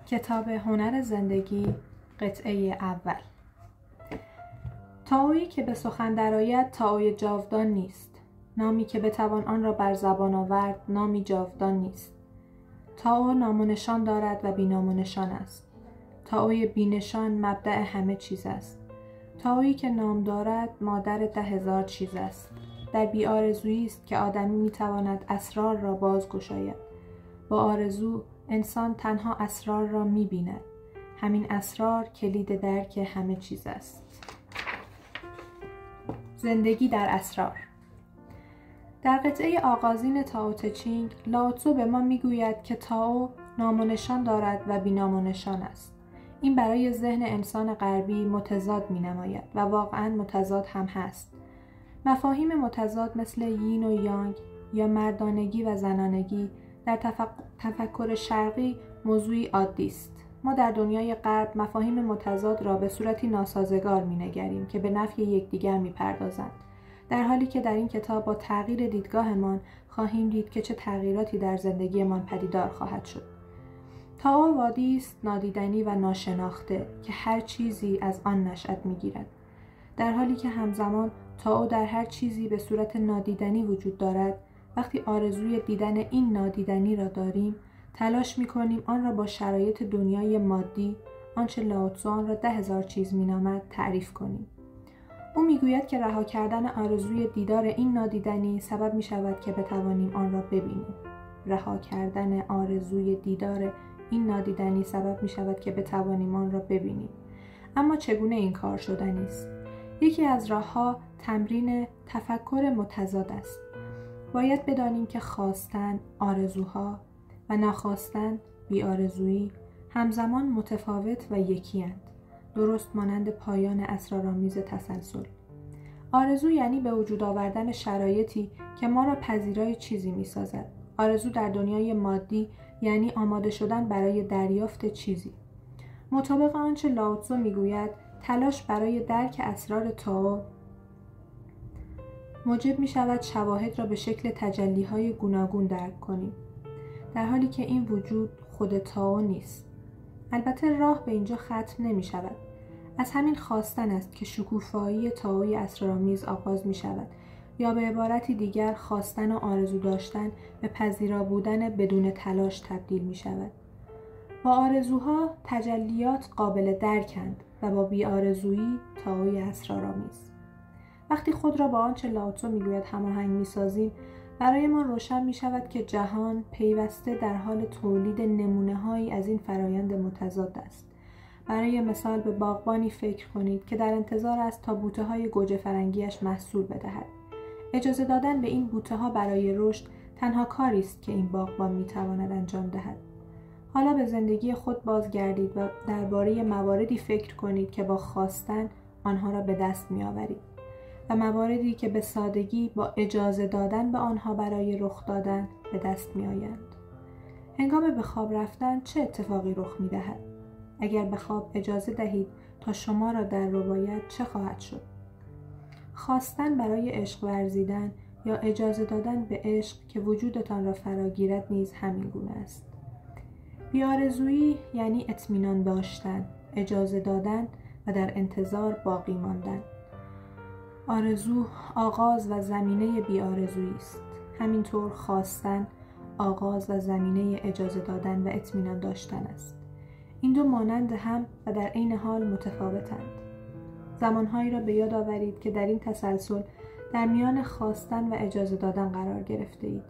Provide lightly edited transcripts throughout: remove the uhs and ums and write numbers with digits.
کتاب هنر زندگی، قطعه اول. تائویی که به سخن درآید تائوی جاودان نیست. نامی که بتوان آن را بر زبان آورد نامی جاودان نیست. تائو نام و نشان دارد و بی نام و نشان است. تائوی بی نشان مبدأ همه چیز است. تائویی که نام دارد مادر 10,000 چیز است. در بی آرزویی است که آدمی میتواند اسرار را بازگشاید. با آرزو انسان تنها اسرار را می‌بیند. همین اسرار کلید درک همه چیز است. زندگی در اسرار. در قطعه آغازین تائو ته چینگ، لاو تزو به ما میگوید که تائو نام و نشان دارد و بی نام و نشان است. این برای ذهن انسان غربی متضاد می‌نماید و واقعاً متضاد هم هست. مفاهیم متضاد مثل یین و یانگ یا مردانگی و زنانگی در تفکر شرقی موضوعی عادی است. ما در دنیای غرب مفاهیم متضاد را به صورتی ناسازگار می‌نگریم که به نفی یکدیگر می‌پردازند، در حالی که در این کتاب با تغییر دیدگاهمان خواهیم دید که چه تغییراتی در زندگیمان پدیدار خواهد شد. تائو وادی است نادیدنی و ناشناخته که هر چیزی از آن نشأت می‌گیرد، در حالی که همزمان تائو در هر چیزی به صورت نادیدنی وجود دارد. وقتی آرزوی دیدن این نادیدنی را داریم، تلاش می‌کنیم آن را با شرایط دنیای مادی، آنچه لاو تزو آن را 10,000 چیز می‌نامد، تعریف کنیم. او می‌گوید که رها کردن آرزوی دیدار این نادیدنی سبب می‌شود که بتوانیم آن را ببینیم. رها کردن آرزوی دیدار این نادیدنی سبب می‌شود که بتوانیم آن را ببینیم. اما چگونه این کار شدنی است؟ یکی از راه‌ها تمرین تفکر متضاد است. باید بدانیم که خواستن، آرزوها و ناخواستن، بی‌آرزویی، همزمان متفاوت و یکی‌اند، درست مانند پایان اسرارآمیز تسلسل. آرزو یعنی به وجود آوردن شرایطی که ما را پذیرای چیزی می‌سازد. آرزو در دنیای مادی یعنی آماده شدن برای دریافت چیزی. مطابق آنچه لاو تزو می‌گوید، تلاش برای درک اسرار تائو موجب می شود شواهد را به شکل تجلی‌های گوناگون درک کنیم، در حالی که این وجود خود تائو نیست. البته راه به اینجا ختم نمی شود. از همین خواستن است که شکوفایی تائوی اسرارآمیز آغاز می شود، یا به عبارتی دیگر خواستن و آرزو داشتن به پذیرا بودن بدون تلاش تبدیل می شود. با آرزوها تجلیات قابل درکند و با بی‌آرزویی تائوی اسرارآمیز. وقتی خود را با آنچه لاو تزو میگوید هماهنگ میسازیم، برای ما روشن می شود که جهان پیوسته در حال تولید نمونه‌هایی از این فرایند متضاد است. برای مثال به باغبانی فکر کنید که در انتظار است تا بوته‌های گوجه فرنگیش محصول بدهد. اجازه دادن به این بوته‌ها برای رشد تنها کاری است که این باغبان میتواند انجام دهد. حالا به زندگی خود بازگردید و درباره مواردی فکر کنید که با خواستن آنها را به دست می‌آورید و مواردی که به سادگی با اجازه دادن به آنها برای رخ دادن به دست می آیند. هنگام به خواب رفتن چه اتفاقی رخ می دهد؟ اگر به خواب اجازه دهید تا شما را در رو باید چه خواهد شد؟ خواستن برای عشق ورزیدن یا اجازه دادن به عشق که وجودتان را فراگیرد نیز همین گونه است. بی‌آرزویی یعنی اطمینان داشتن، اجازه دادن و در انتظار باقی ماندن. آرزو آغاز و زمینه بی‌آرزویی است. همینطور خواستن آغاز و زمینه اجازه دادن و اطمینان داشتن است. این دو مانند هم و در عین حال متفاوتند. زمانهایی را به یاد آورید که در این تسلسل در میان خواستن و اجازه دادن قرار گرفته اید،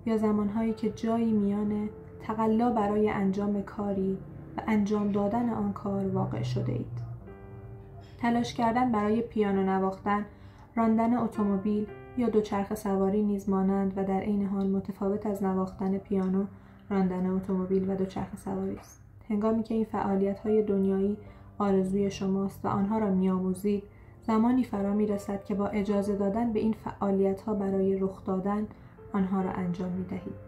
یا زمانهایی که جایی میان تقلا برای انجام کاری و انجام دادن آن کار واقع شده اید. تلاش کردن برای پیانو نواختن، راندن اتومبیل یا دوچرخه سواری نیز مانند و در عین حال متفاوت از نواختن پیانو، راندن اتومبیل و دوچرخه سواری است. هنگامی که این فعالیت‌های دنیایی آرزوی شماست و آنها را می‌آموزید، زمانی فرا می‌رسد که با اجازه دادن به این فعالیت‌ها برای رخ دادن آنها را انجام می‌دهید.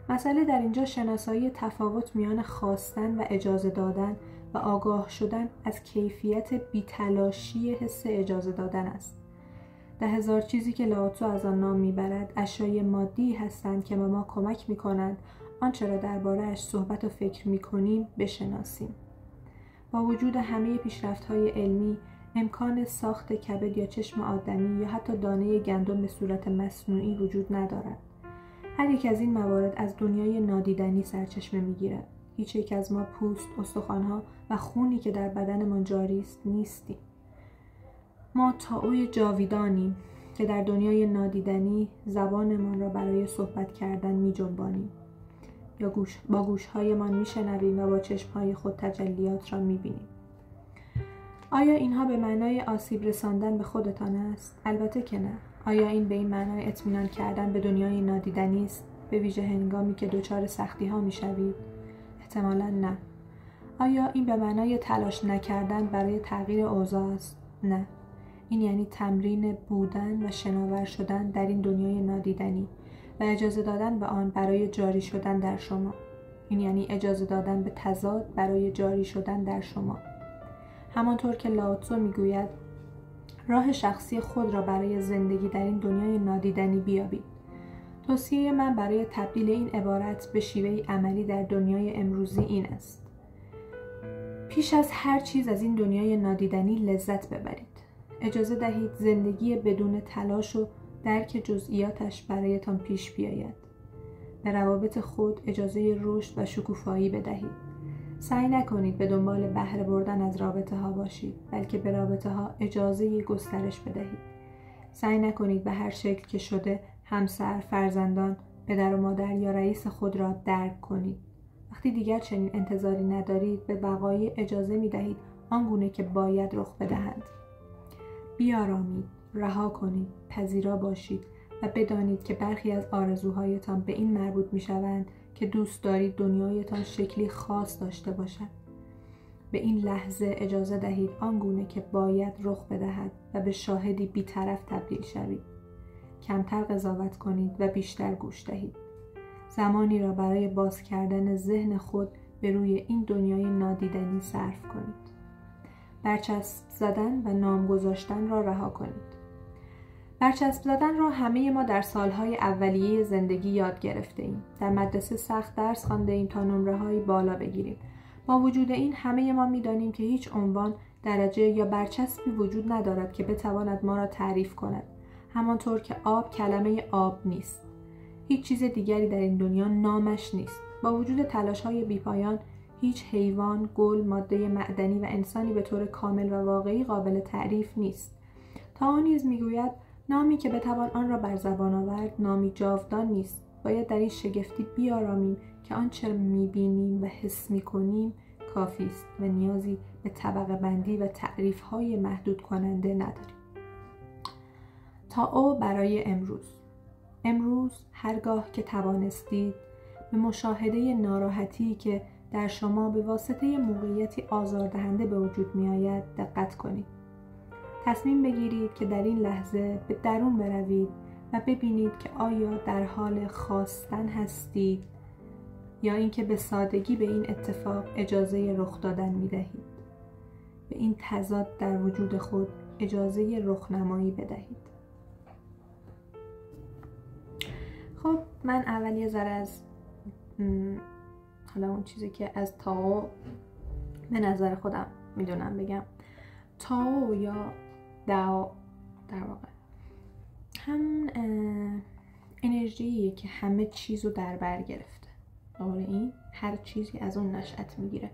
مسئله در اینجا شناسایی تفاوت میان خواستن و اجازه دادن و آگاه شدن از کیفیت بی‌تلاشی حس اجازه دادن است. 10,000 چیزی که لاو تزو از آن نام میبرد اشیای مادی هستند که به ما کمک میکنند آنچه را درباره‌اش صحبت و فکر می‌کنیم بشناسیم. با وجود همه پیشرفت‌های علمی، امکان ساخت کبد یا چشم آدمی یا حتی دانه گندم به صورت مصنوعی وجود ندارد. هر یک از این موارد از دنیای نادیدنی سرچشمه می‌گیرد. هیچ یک از ما پوست، استخوان‌ها و خونی که در بدنمان جاری است نیستیم. ما تائوی جاویدانیم که در دنیای نادیدنی زبانمان را برای صحبت کردن می‌جنبانیم یا با گوش‌هایمان می‌شنویم و با چشم‌های خود تجلیات را می‌بینیم. آیا اینها به معنای آسیب رساندن به خودتان است؟ البته که نه. آیا این به این معنای اطمینان کردن به دنیای نادیدنی است، به ویژه هنگامی که دچار سختی‌ها می‌شوید؟ احتمالاً نه. آیا این به معنای تلاش نکردن برای تغییر اوضاع است؟ نه. این یعنی تمرین بودن و شناور شدن در این دنیای نادیدنی و اجازه دادن به آن برای جاری شدن در شما. این یعنی اجازه دادن به تضاد برای جاری شدن در شما. همانطور که لاوتزو میگوید راه شخصی خود را برای زندگی در این دنیای نادیدنی بیابید. توصیه من برای تبدیل این عبارت به شیوه عملی در دنیای امروزی این است: پیش از هر چیز از این دنیای نادیدنی لذت ببرید. اجازه دهید زندگی بدون تلاش و درک جزئیاتش برایتان پیش بیاید. به روابط خود اجازه رشد و شکوفایی بدهید. سعی نکنید به دنبال بهره بردن از رابطه ها باشید، بلکه به رابطه ها اجازه گسترش بدهید. سعی نکنید به هر شکل که شده همسر، فرزندان، پدر و مادر یا رئیس خود را درک کنید. وقتی دیگر چنین انتظاری ندارید، به بقای اجازه می دهید آنگونه که باید رخ بدهند. بیارامید، رها کنید، پذیرا باشید و بدانید که برخی از آرزوهایتان به این مربوط می شوند که دوست دارید دنیایتان شکلی خاص داشته باشد. به این لحظه اجازه دهید آنگونه که باید رخ بدهد و به شاهدی بی‌طرف تبدیل شوید. کمتر قضاوت کنید و بیشتر گوش دهید. زمانی را برای باز کردن ذهن خود به روی این دنیای نادیدنی صرف کنید. برچسب زدن و نام گذاشتن را رها کنید. برچسب زدن را همه ما در سالهای اولیه زندگی یاد گرفته ایم. در مدرسه سخت درس خوانده ایم تا نمره‌های بالا بگیریم. با وجود این همه ما می‌دانیم که هیچ عنوان، درجه یا برچسبی وجود ندارد که بتواند ما را تعریف کند. همانطور که آب کلمه آب نیست. هیچ چیز دیگری در این دنیا نامش نیست. با وجود تلاش‌های بی‌پایان، هیچ حیوان، گل، ماده معدنی و انسانی به طور کامل و واقعی قابل تعریف نیست. تائو نیز می‌گوید نامی که بتوان آن را بر زبان آورد نامی جاودان نیست. باید در این شگفتی بیارامیم که آنچه را می‌بینیم و حس می‌کنیم کافی است و نیازی به طبقه بندی و تعریف‌های محدود کننده نداریم. تائو برای امروز هرگاه که توانستید به مشاهده ناراحتی که در شما به واسطه موقعیتی آزاردهنده به وجود می‌آید دقت کنید. تصمیم بگیرید که در این لحظه به درون بروید و ببینید که آیا در حال خواستن هستید یا اینکه به سادگی به این اتفاق اجازه رخ دادن می‌دهید. به این تضاد در وجود خود اجازه رخنمایی بدهید. خب من اول یه ذره از حالا اون چیزی که از تائو به نظر خودم میدونم بگم. تائو یا داو در واقع هم انرژیه که همه چیزو در بر گرفته. این هر چیزی از اون نشأت میگیره.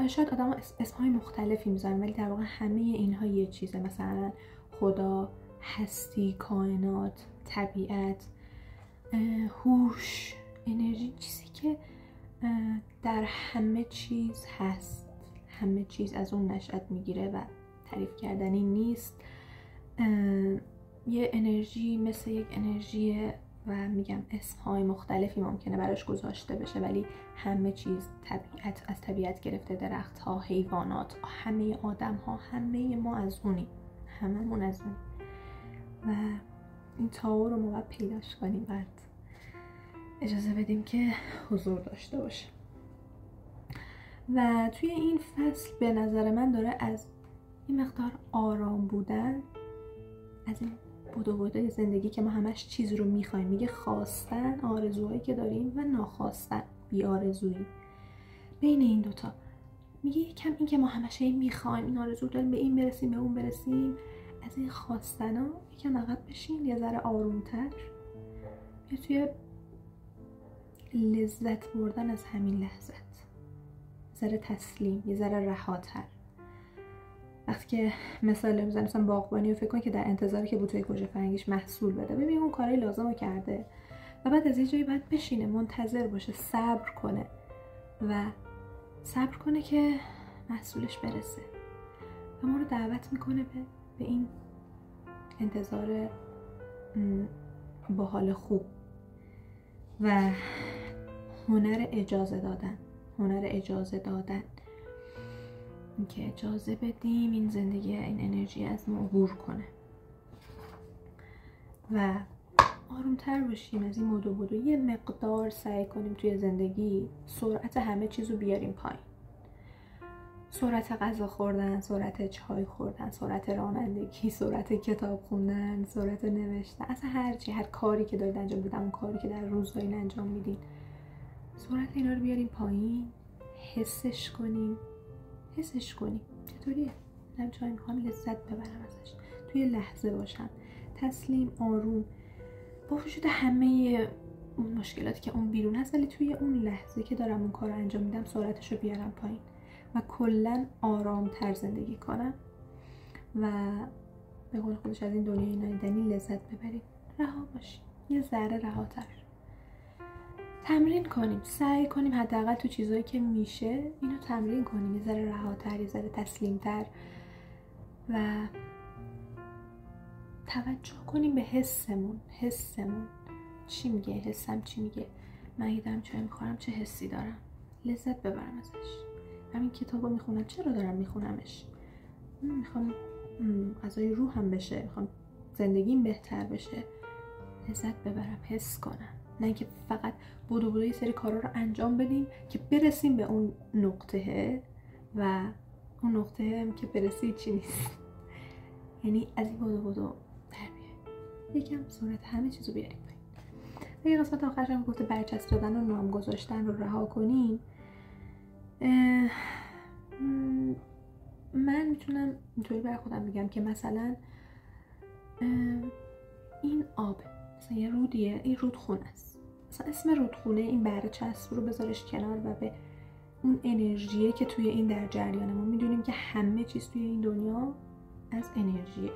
شاید آدم ها اسمهای مختلفی میذارن ولی در واقع همه اینها یه چیزه. مثلا خدا، هستی، کائنات، طبیعت، هوش، انرژی، چیزی که در همه چیز هست. همه چیز از اون نشأت میگیره و تعریف کردنی نیست. یه انرژی مثل یک انرژی و میگم اسمهای مختلفی ممکنه براش گذاشته بشه ولی همه چیز طبیعت، از طبیعت گرفته، درخت ها، حیوانات، همه آدم ها، همه ما از اونی، هممون از اونی و این تائو رو ما باید پیداش کنیم، بعد اجازه بدیم که حضور داشته باشه. و توی این فصل به نظر من داره از این مقدار آرام بودن، از این بدو زندگی که ما همش چیز رو میخوایم. میگه خواستن، آرزوهایی که داریم، و ناخواستن، بی آرزویی. بین این دوتا میگه یکم این که ما همش این میخوایم، این آرزو داریم، به این برسیم، به اون برسیم، از این خواستن ها یکم عقب بشین، یه ذره آرومتر، یه توی لذت بردن از همین لحظت، یه ذره تسلیم، یه ذره رهاتر. وقتی که مثال میزنم مثلا باغبانی رو فکر کن که در انتظاری که بوته‌ی گوجه فرنگیش محصول بده، ببین اون کاری لازم رو کرده و بعد از یه جایی باید بشینه، منتظر باشه، صبر کنه و صبر کنه که محصولش برسه و ما رو دعوت میکنه به این انتظار با حال خوب و هنر اجازه دادن، اینکه اجازه بدیم این زندگی، این انرژی از ما عبور کنه و آرومتر باشیم از این بدو. یه مقدار سعی کنیم توی زندگی سرعت همه چیزو بیاریم پایین. سرعت غذا خوردن، سرعت چای خوردن، سرعت رانندگی، سرعت کتاب خوندن، سرعت نوشتن، اصلا هر کاری که دارید انجام میدید، اون کاری که در روز دارید انجام میدید، سرعت اینا رو بیاریم پایین، حسش کنیم. چطوریه؟ من چای میخوام لذت ببرم ازش، توی لحظه باشم، تسلیم، آروم، با وجود همه اون مشکلاتی که اون بیرون هست، ولی توی اون لحظه که دارم اون کار رو انجام میدم سرعتش رو بیارم پایین و کلن آرامتر زندگی کنم و به قول خودش از این دنیای نایدنی لذت ببریم، رها باشیم، یه ذره رهاتر. تمرین کنیم، سعی کنیم حداقل تو چیزایی که میشه اینو تمرین کنیم، یه ذره رهاتر، یه ذره تسلیمتر و توجه کنیم به حسمون چی میگه، حسم چی میگه، من اگه دارم چای میخورم چه حسی دارم، لذت ببرم ازش. همین کتابو میخونم، چرا دارم میخونمش؟ میخوام غذای روحم بشه، میخوام زندگیم بهتر بشه، لذت ببرم، حس کنم، نه اینکه فقط بدو یه سری کارا رو انجام بدیم که برسیم به اون نقطه و اون نقطه هم که برسی چی نیست. یعنی از این بدو در بیاییم، یکم سرعت همه چیزو بیاریم پایین. دیگه قسمت آخرش هم گفته برچسب دادن و نام گذاشتن رو رها کنیم. من میتونم اینطوری برای خودم بگم که مثلا این آب مثلا یه رودیه، این رودخونه است، مثلا اسم رودخونه، این برچسب رو بذارش کنار و به اون انرژیه که توی این در جریانه. ما میدونیم که همه چیز توی این دنیا از انرژیه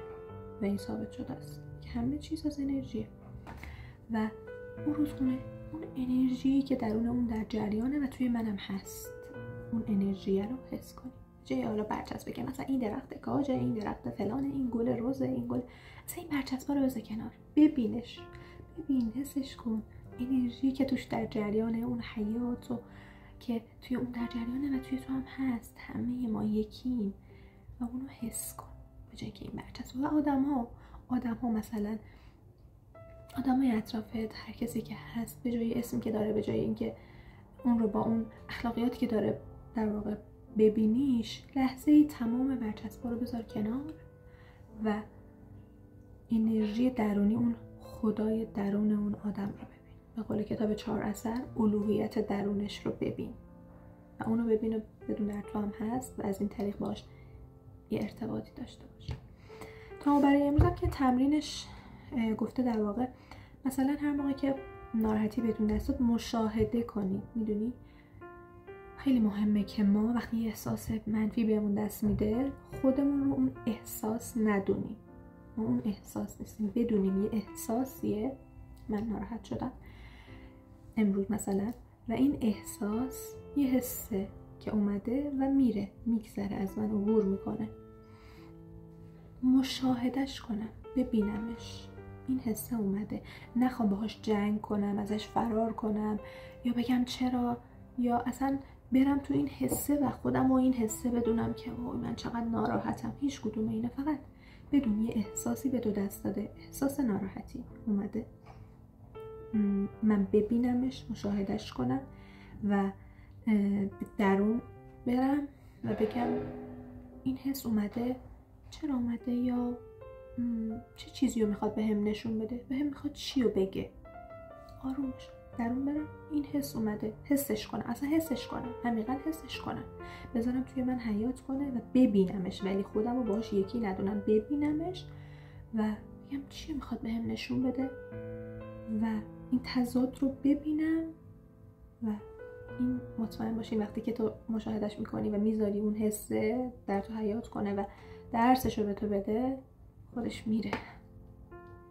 و این ثابت شده است که همه چیز از انرژیه و اون رودخونه اون انرژی که درون اون در جریانه و توی منم هست، اون انرژیه رو حس کنیم. جای حالا برچسب بگم مثلا این درخت کاجه، این درخت فلانه، این گل روزه، این گل، مثلا این برچسبا رو بذار کنار، ببین، حسش کن، انرژی که توش در جریانه، اون حیاتو که توی اون در جریانه و توی تو هم هست، همه ما یکیم و اونو حس کن به جای که این برچسب. و آدم ها مثلا آدمای اطرافت، هر کسی که هست، به جای اسم که داره، به جای اینکه اون رو با اون اخلاقیاتی که داره در واقع ببینیش، لحظه ای تمام برچسبا رو بذار کنار و انرژی درونی، اون خدای درون اون آدم رو ببین. به قول کتاب 4 اثر، الوهیت درونش رو ببین و اونو ببین و بدون در تو هم هست و از این طریق باش یه ارتباطی داشته باش. تا برای امروز هم که تمرینش گفته در واقع مثلا هر موقع که ناراحتی بهتون دست داد مشاهده کنید. میدونی خیلی مهمه که ما وقتی یه احساس منفی بهمون دست میده خودمون رو اون احساس ندونیم. ما اون احساس نیستیم، بدونیم یه احساسیه، من ناراحت شدم امروز مثلا و این احساس یه حسه که اومده و میره، میگذره، از من عبور میکنه. مشاهدش کنم، ببینمش، این حسه اومده، نخوام باهاش جنگ کنم، ازش فرار کنم یا بگم چرا، یا اصلا برم تو این حسه و خودم و این حسه بدونم که وای من چقدر ناراحتم. هیچ کدوم اینه، فقط بدون یه احساسی به تو دست داده، احساس ناراحتی اومده، من ببینمش، مشاهدش کنم و به درون برم و بگم این حس اومده، چرا اومده، یا چه چیزی رو میخواد بهم نشون بده، بهم میخواد چی رو بگه. آروم باشم، درون برم، این حس اومده، حسش کنم، اصلا حسش کنم، عمیقا حسش کنم، بذارم توی من حیات کنه و ببینمش، ولی خودم رو باهاش یکی ندونم، ببینمش و بگم چی میخواد بهم نشون بده و این تضاد رو ببینم. و این مطمئن باشین وقتی که تو مشاهدش میکنی و میذاری اون حسه در تو حیات کنه و درسش رو به تو بده، خودش میره،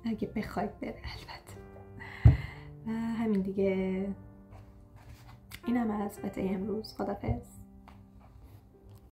اگه بخواید بره البته. و همین دیگه، اینم از قطعه امروز. خدافظ.